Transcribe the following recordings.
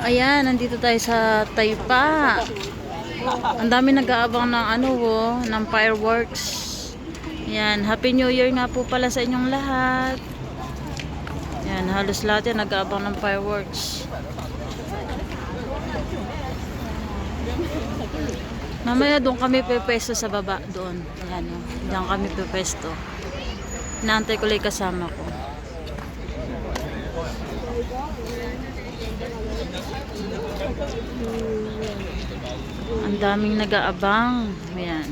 Ayan, nandito tayo sa Taypa. Ang dami nag-aabang ng ng fireworks. Ayan, Happy New Year nga po pala sa inyong lahat. Ayan, halos lahat yan nag-aabang ng fireworks. Mamaya doon kami pepesto sa baba doon. Ayan, diyan kami pepesto. Inaantay ko lang kasama ko. Ang daming nag-aabang. Ayan.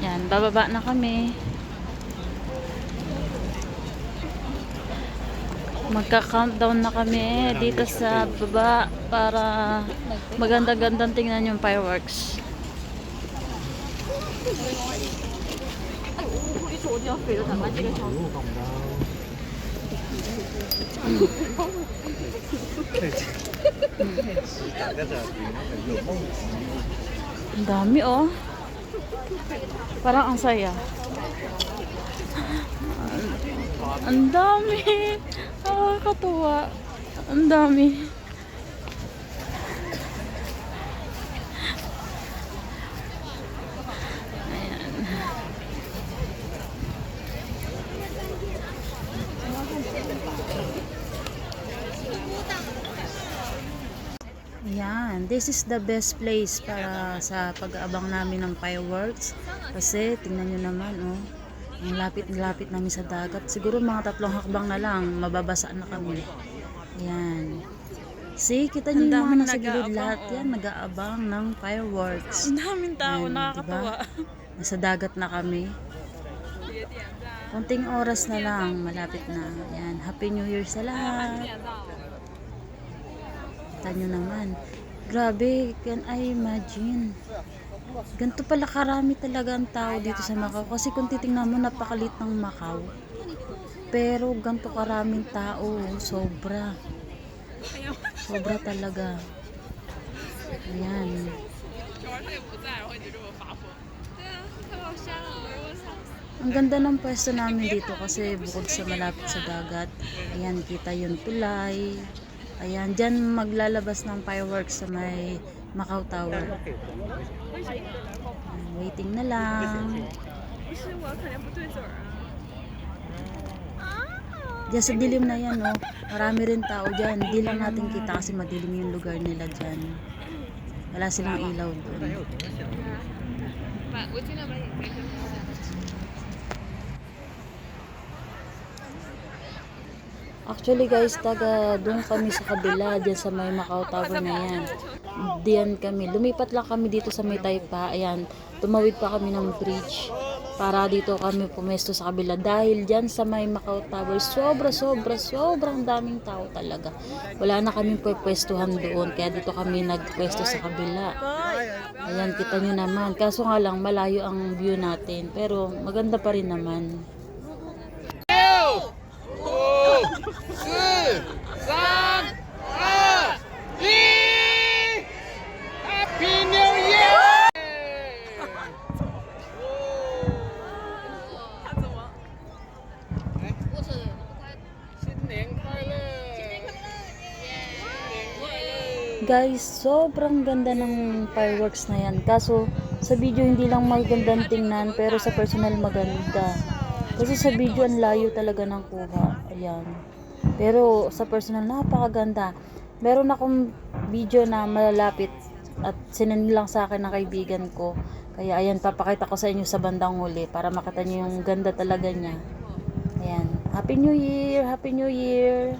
Yan, bababa na kami. Magka-countdown na kami dito sa baba para maganda-gandang tingnan yung fireworks. Ang dami oh. Parang ang saya. Ang dami. Nakakatuwa. Ang dami. Ayan, this is the best place para sa pag-aabang namin ng fireworks. Kasi tingnan nyo naman oh, ang lapit-lapit namin sa dagat. Siguro mga 3 hakbang na lang, mababasa na kami. Ayan. See, kita nyo yung mga nasa gilid lahat yan, nag-aabang ng fireworks. Ang daming tao, ayan, nakakatuwa. Diba? Nasa dagat na kami. Konting oras na lang, malapit na. Ayan, Happy New Year sa lahat. Kita nyo naman. Grabe, can I imagine? Ganito pala karami talaga ang tao dito sa Macau. Kasi kung titingnan mo, napakalit ng Macau. Pero ganito karaming tao. Sobra. Sobra talaga. Ayan. Ang ganda ng pwesto namin dito kasi bukod sa malapit sa dagat. Ayan, kita yung tulay. Ayan, dyan maglalabas ng fireworks sa may Macau Tower. Waiting na lang. Diyan sa dilim na yan, oh. Marami rin tao dyan. Hindi lang natin kita kasi madilim yung lugar nila dyan. Wala silang ilaw doon. Actually guys, taga doon kami sa kabila, dyan sa may Macau Tower na yan. Diyan kami. Lumipat lang kami dito sa may Taypa. Ayan, tumawid pa kami ng bridge para dito kami pumesto sa kabila. Dahil dyan sa may Macau Tower, sobrang daming tao talaga. Wala na kaming pwestuhan doon, kaya dito kami nagpwesto sa kabila. Ayan, kita nyo naman. Kaso nga lang, malayo ang view natin. Pero maganda pa rin naman. Happy New Year! 新年快乐！ Guys, sobrang ganda ng fireworks na yan. Kaso sa video hindi lang magandang tingnan, pero sa personal maganda. Kasi sa video ang layo talaga ng kuha. Ayan. Pero sa personal napakaganda. Meron akong video na malalapit at sinend lang sa akin ng kaibigan ko. Kaya ayan, papakita ko sa inyo sa bandang huli para makita nyo yung ganda talaga niya. Ayan. Happy New Year! Happy New Year!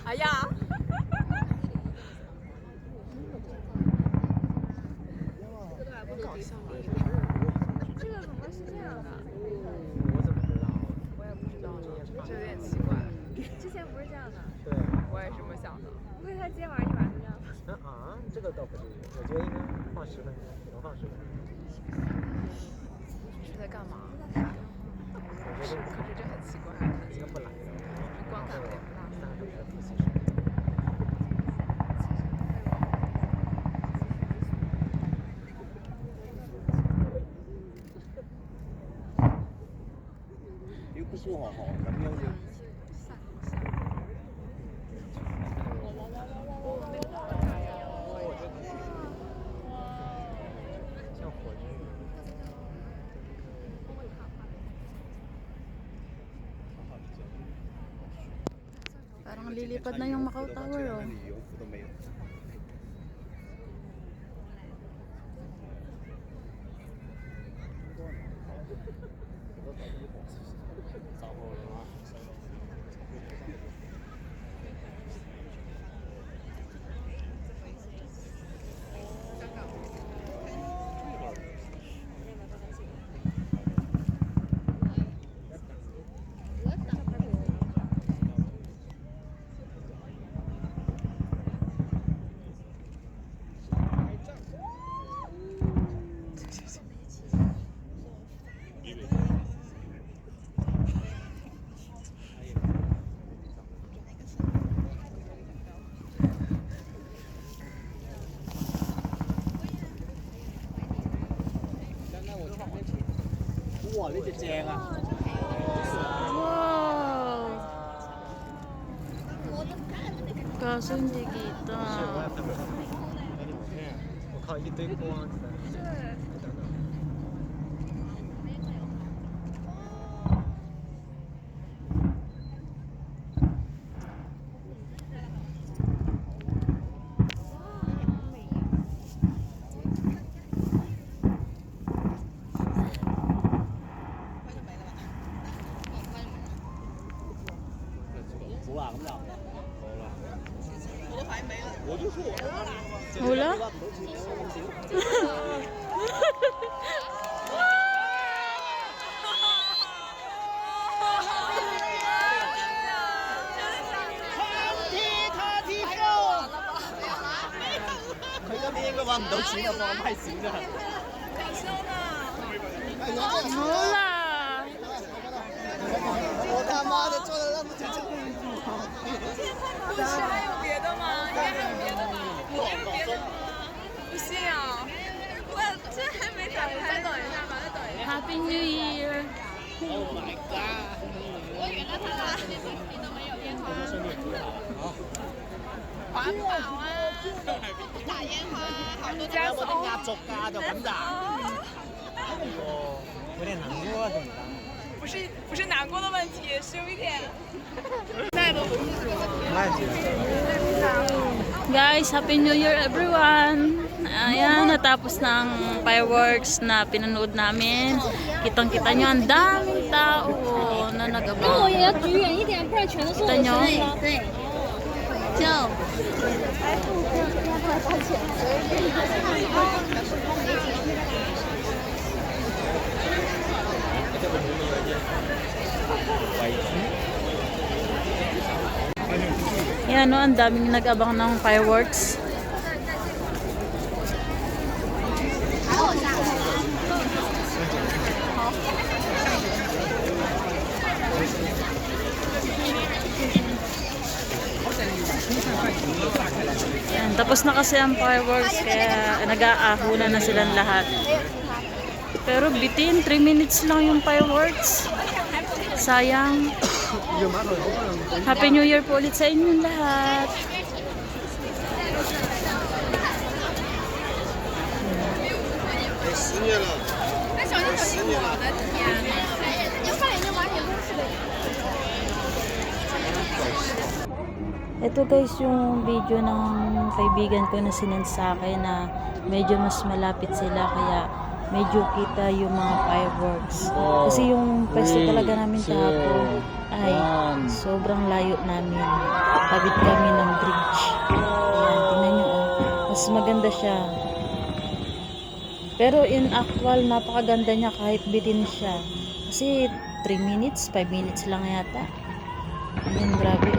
哎呀！搞笑啊！这个怎么是这样的？我怎么知道？我也不知道，这有点奇怪。之前不是这样的。对，我也是这么想的。不会他今天晚上一晚上这样吧？啊，这个倒不至于，我觉得应该放10分钟，只能放10分钟。是在干嘛？可是这很奇怪，这个不来，观感有点不大。好好，咁樣要。像火箭一樣。 Parang lilipad na yung Macau Tower, oh.哇！呢隻正啊！ Wow! Kaso hindi kita. 我靠，一堆光！好啦，咁就好啦。我都快沒啦，我就說好啦。唔到錢咁少。佢今年應該揾唔到錢啊，放咁閪少啫。好啦。我他媽的做的那麼久。不是还有别的吗？应该还有别的吧？还有别的吗？不信啊！我这还没打开，再等一下吧，再等一下。 Happy New Year! Oh my god！ 我原来他的你都没有烟花，环保啊，打烟花，好多家有冇啲壓軸㗎？就咁咋？有點難過啊，怎麼辦？不是難過的問題，是有一點。 Guys, Happy New Year everyone! Ayan, natapos na ang fireworks na pinanood namin. Kitang-kita nyo, ang daming tao na 我 nag-abang. 也要举远一点，不然全都是我的等声音。你哦对，就。Yan, no, ang daming nag-abang ng fireworks. Yan, tapos na kasi ang fireworks kaya nag-aahunan na silang lahat. Pero bitin, 3 minutes lang yung fireworks. Sayang. Happy New Year po ulit sa inyong lahat. Ito guys yung video ng kaibigan ko na sinend sa akin na medyo mas malapit sila kaya medyo kita yung mga fireworks. Kasi yung pwesto talaga namin kahapon ay sobrang layo namin. Tabit kami ng bridge. Ayan, tingnan nyo oh. Mas maganda siya. Pero in actual, napakaganda niya kahit bitin siya. Kasi 3 minutes, 5 minutes lang yata. Ayan, grabe